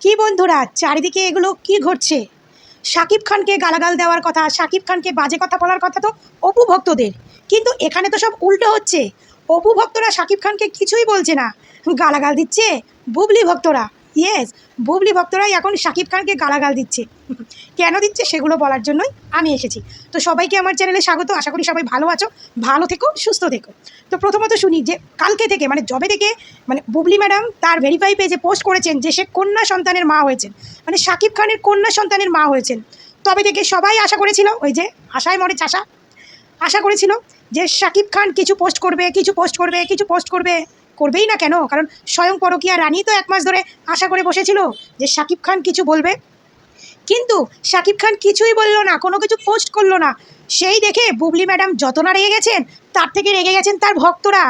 কি বন্ধুরা, চারিদিকে এগুলো কি ঘটছে? শাকিব খানকে গালাগাল দেওয়ার কথা, শাকিব খানকে বাজে কথা বলার কথা তো অপু ভক্তদের, কিন্তু এখানে তো সব উল্টো হচ্ছে। অপু ভক্তরা শাকিব খানকে কিছুই বলছে না, গালাগাল দিচ্ছে বুবলি ভক্তরা। ইয়েস, বুবলি ভক্তরাই এখন শাকিব খানকে গালাগাল দিচ্ছে। কেন দিচ্ছে সেগুলো বলার জন্যই আমি এসেছি। তো সবাইকে আমার চ্যানেলে স্বাগত। আশা করি সবাই ভালো আছো, ভালো থেকো, সুস্থ থেকো। তো প্রথমত শুনি যে কালকে থেকে জবে থেকে বুবলি ম্যাডাম তার ভেরিফাই পেজে পোস্ট করেছেন যে সে কন্যা সন্তানের মা হয়েছেন, শাকিব খানের কন্যা সন্তানের মা হয়েছেন। তবে থেকে সবাই আশা করেছিল, ওই যে আশায় মরে চাষা, আশা করেছিল যে শাকিব খান কিছু পোস্ট করবে, কিছু পোস্ট করবে, কিছু পোস্ট করবে। করবেই না কেন? কারণ স্বয়ং পরকীয়া রানী তো 1 মাস ধরে আশা করে বসেছিল যে শাকিব খান কিছু বলবে, কিন্তু শাকিব খান কিছুই বললো না, কোনো কিছু পোস্ট করলো না। সেই দেখে বুবলি ম্যাডাম যত না রেগে গেছেন, তার থেকে রেগে গেছেন তার ভক্তরা।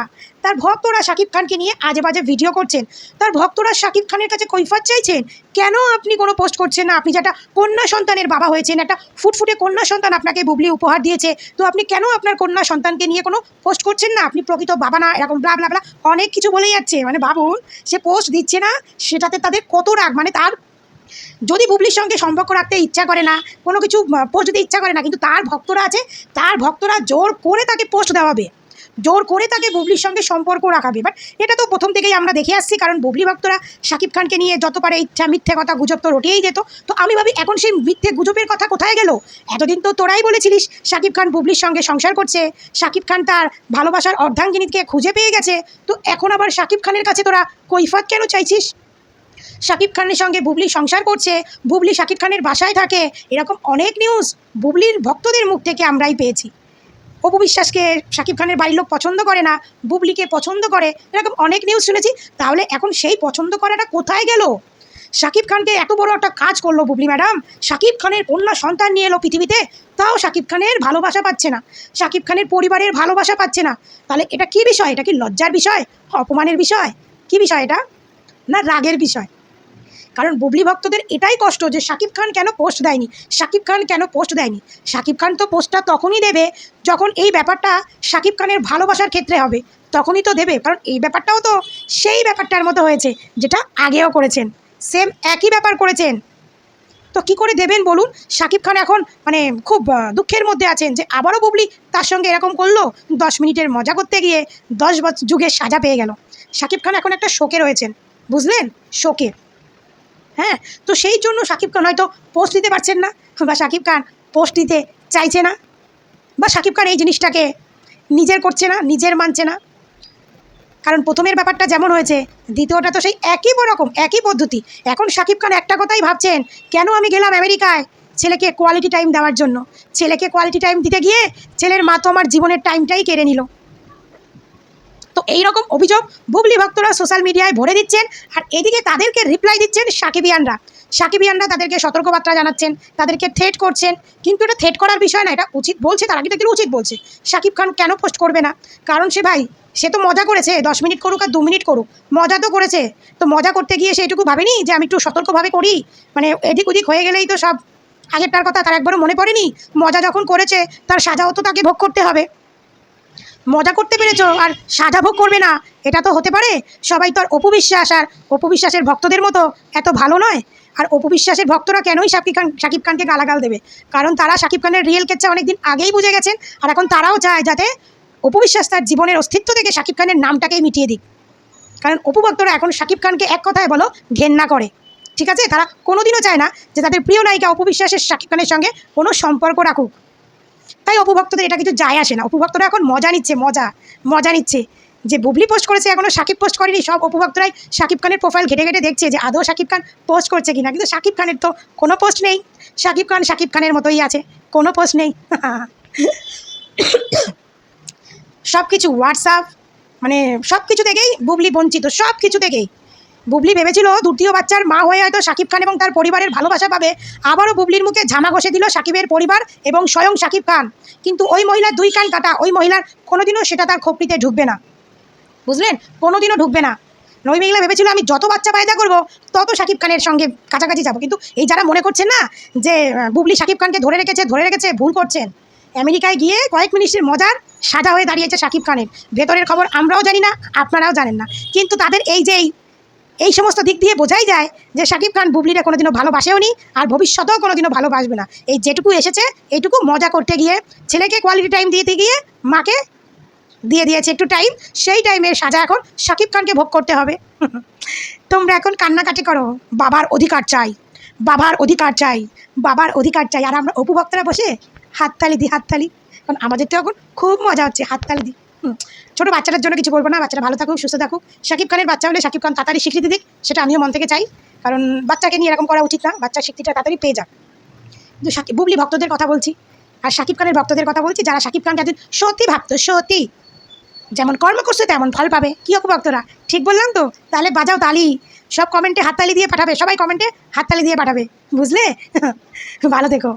তার ভক্তরা শাকিব খানকে নিয়ে আজে বাজে ভিডিও করছেন। তার ভক্তরা শাকিব খানের কাছে কৈফিয়ত চাইছেন, কেন আপনি কোনো পোস্ট করছেন না? আপনি যেটা কন্যা সন্তানের বাবা হয়েছেন, একটা ফুটফুটে কন্যা সন্তান আপনাকে বুবলি উপহার দিয়েছে, তো আপনি কেন আপনার কন্যা সন্তানকে নিয়ে কোনো পোস্ট করছেন না? আপনি প্রকৃত বাবা না, এরকম ব্লা ব্লা ব্লা অনেক কিছু বলে যাচ্ছে। ভাবুন, সে পোস্ট দিচ্ছে না, সেটাতে তাদের কত রাগ। তার যদি বুবলির সঙ্গে সম্পর্ক রাখতে ইচ্ছা করে না, কোনো কিছু পোস্ট দিতে ইচ্ছা করে না, কিন্তু তার ভক্তরা আছে, তার ভক্তরা জোর করে তাকে পোস্ট দেওয়াবে, জোর করে তাকে বুবলির সঙ্গে সম্পর্ক রাখাবে। বাট এটা তো প্রথম থেকেই আমরা দেখে আসছি, কারণ বুবলি ভক্তরা শাকিব খানকে নিয়ে যত পারে ইচ্ছা মিথ্যে কথা গুজব তো রটেই যেত। তো আমি ভাবি, এখন সেই মিথ্যে গুজবের কথা কোথায় গেল? এতদিন তো তোরাই বলেছিলিস শাকিব খান বুবলির সঙ্গে সংসার করছে, শাকিব খান তার ভালোবাসার অর্ধাঙ্গিনীকে খুঁজে পেয়ে গেছে, তো এখন আবার শাকিব খানের কাছে তোরা কৈফিয়ত কেন চাইছিস? শাকিব খানের সঙ্গে বুবলি সংসার করছে, বুবলি শাকিব খানের বাসায় থাকে, এরকম অনেক নিউজ বুবলির ভক্তদের মুখ থেকে আমরাই পেয়েছি। অপু বিশ্বাসকে শাকিব খানের বাড়ির লোক পছন্দ করে না, বুবলিকে পছন্দ করে, এরকম অনেক নিউজ শুনেছি। তাহলে এখন সেই পছন্দ করাটা কোথায় গেল? শাকিব খানকে এত বড় একটা কাজ করলো বুবলি ম্যাডাম, শাকিব খানের কন্যা সন্তান নিয়ে এলো পৃথিবীতে, তাও শাকিব খানের ভালোবাসা পাচ্ছে না, শাকিব খানের পরিবারের ভালোবাসা পাচ্ছে না। তাহলে এটা কি বিষয়? এটা কি লজ্জার বিষয়, অপমানের বিষয়? কি বিষয় এটা? না রাগের বিষয়? কারণ বুবলি ভক্তদের এটাই কষ্ট যে শাকিব খান কেন পোস্ট দেয়নি, শাকিব খান কেন পোস্ট দেয়নি। শাকিব খান তো পোস্টটা তখনই দেবে যখন এই ব্যাপারটা শাকিব খানের ভালোবাসার ক্ষেত্রে হবে, তখনই তো দেবে। কারণ এই ব্যাপারটাও তো সেই ব্যাপারটার মতো হয়েছে যেটা আগেও করেছেন, সেম একই ব্যাপার করেছেন। তো কি করে দেবেন বলুন? শাকিব খান এখন খুব দুঃখের মধ্যে আছেন যে আবারও বুবলি তার সঙ্গে এরকম করলো, 10 মিনিটের মজা করতে গিয়ে 10 যুগের সাজা পেয়ে গেল। শাকিব খান এখন একটা শোকে রয়েছেন, বুঝলেন? শোকে। হ্যাঁ, তো সেই জন্য শাকিব খান হয়তো পোস্ট দিতে পারছেন না, বা শাকিব খান পোস্ট দিতে চাইছে না, বা শাকিব খান এই জিনিসটাকে নিজের করছে না, নিজের মানছে না। কারণ প্রথমের ব্যাপারটা যেমন হয়েছে, দ্বিতীয়টা তো সেই একই রকম, একই পদ্ধতি। এখন শাকিব খান একটা কথাই ভাবছেন, কেন আমি গেলাম আমেরিকায় ছেলেকে কোয়ালিটি টাইম দেওয়ার জন্য। ছেলেকে কোয়ালিটি টাইম দিতে গিয়ে ছেলের মা তো আমার জীবনের টাইমটাই কেড়ে নিল। তো এইরকম অভিযোগ বুবলি ভক্তরা সোশ্যাল মিডিয়ায় ভরে দিচ্ছেন, আর এদিকে তাদেরকে রিপ্লাই দিচ্ছেন সাকিবিয়ানরা। সাকিবিয়ানরা তাদেরকে সতর্কবার্তা জানাচ্ছেন, তাদেরকে থ্রেট করছেন। কিন্তু এটা থ্রেট করার বিষয় না, এটা উচিত বলছে তারা, কিন্তু এগুলো উচিত বলছে। শাকিব খান কেন পোস্ট করবে না? কারণ সে তো মজা করেছে, 10 মিনিট করুক আর 2 মিনিট করুক, মজা তো করেছে। তো মজা করতে গিয়ে সে এটুকু ভাবেনি যে আমি একটু সতর্কভাবে করি, এদিক ওদিক হয়ে গেলেই তো সব আগেরটার কথা তার একবারও মনে পড়েনি। মজা যখন করেছে তার সাজাও তো তাকে ভোগ করতে হবে। মজা করতে পেরেছ আর সাজা ভোগ করবে না, এটা তো হতে পারে? সবাই তো আর অপু বিশ্বাস আর অপু বিশ্বাসের ভক্তদের মতো এত ভালো নয়। আর অপু বিশ্বাসের ভক্তরা কেনই শাকিব খানকে গালাগাল দেবে? কারণ তারা শাকিব খানের রিয়েল কেচ্ছা অনেকদিন আগেই বুঝে গেছেন, আর এখন তারাও চায় যাতে অপু বিশ্বাস তার জীবনের অস্তিত্ব থেকে শাকিব খানের নামটাকেই মিটিয়ে দিক। কারণ অপু ভক্তরা এখন শাকিব খানকে এক কথায় বলো ঘেন্না করে, ঠিক আছে? তারা কোনোদিনও চায় না যে তাদের প্রিয় নায়িকা অপু বিশ্বাসের শাকিব খানের সঙ্গে কোনো সম্পর্ক রাখুক। তাই অপু ভক্তদের এটা কিছু যায় আসে না। অপু ভক্তরা এখন মজা নিচ্ছে, মজা নিচ্ছে যে বুবলি পোস্ট করেছে, এখনও শাকিব পোস্ট করেনি। সব অপু ভক্তরাই শাকিব খানের প্রোফাইল ঘেটে ঘেটে দেখছে যে আদৌ শাকিব খান পোস্ট করছে কিনা, কিন্তু শাকিব খানের তো কোনো পোস্ট নেই। শাকিব খানের মতোই আছে, কোনো পোস্ট নেই। সব কিছু হোয়াটসঅ্যাপ, সব কিছু থেকেই বুবলি বঞ্চিত, সব কিছু থেকেই। বুবলি ভেবেছিল দ্বিতীয় বাচ্চার মা হয়ে হয়তো শাকিব খান এবং তার পরিবারের ভালোবাসা পাবে, আবারও বুবলির মুখে ঝামা ঘষে দিল শাকিবের পরিবার এবং স্বয়ং শাকিব খান। কিন্তু ওই মহিলার 2 কান কাটা, ওই মহিলার কোনোদিনও সেটা তার খোপড়িতে ঢুকবে না, বুঝলেন? কোনোদিনও ঢুকবে না। ওই মহিলা ভেবেছিল আমি যত বাচ্চা পায়দা করবো তত শাকিব খানের সঙ্গে কাছাকাছি যাবো। কিন্তু এই যারা মনে করছেন না যে বুবলি শাকিব খানকে ধরে রেখেছে, ভুল করছেন। আমেরিকায় গিয়ে কয়েক মিনিটের মজার সাজা হয়ে দাঁড়িয়েছে শাকিব খানের। ভেতরের খবর আমরাও জানি না, আপনারাও জানেন না, কিন্তু তাদের এই এই সমস্ত দিক দিয়ে বোঝাই যায় যে শাকিব খান বুবলিরা কোনোদিনও ভালোবাসেও নি, আর ভবিষ্যতেও কোনোদিনও ভালোবাসবে না। এই যেটুকু এসেছে এইটুকু মজা করতে গিয়ে, ছেলেকে কোয়ালিটি টাইম দিতে গিয়ে মাকে দিয়ে দিয়েছে একটু টাইম, সেই টাইমের সাজা এখন শাকিব খানকে ভোগ করতে হবে। তোমরা এখন কান্নাকাটি করো, বাবার অধিকার চাই, বাবার অধিকার চাই, বাবার অধিকার চাই, আর আমরা অপু ভক্তরা বসে হাততালি দিই, হাততালি। কারণ আমাদের তো এখন খুব মজা হচ্ছে, হাততালি দিই। ছোটো বাচ্চাটার জন্য কিছু বলবো না, বাচ্চারা ভালো থাকুক, সুস্থ থাকুক। শাকিব খানের বাচ্চা হলে শাকিব খান তাড়াতাড়ি স্বীকৃতি দিক, সেটা আমিও মন থেকে চাই। কারণ বাচ্চাকে নিয়ে এরকম করা উচিত না, বাচ্চার স্বীকৃতিটা তাড়াতাড়ি পেয়ে যাক। কিন্তু বুবলি ভক্তদের কথা বলছি, আর শাকিব খানের ভক্তদের কথা বলছি, যারা শাকিব খানকে একদিন সত্যি ভাবতো, সত্যি যেমন কর্ম করছে তেমন ফল পাবে। কী অপু ভক্তরা, ঠিক বললাম তো? তাহলে বাজাও তালি, সব কমেন্টে হাততালি দিয়ে পাঠাবে, সবাই কমেন্টে হাততালি দিয়ে পাঠাবে, বুঝলে? ভালো থেকো।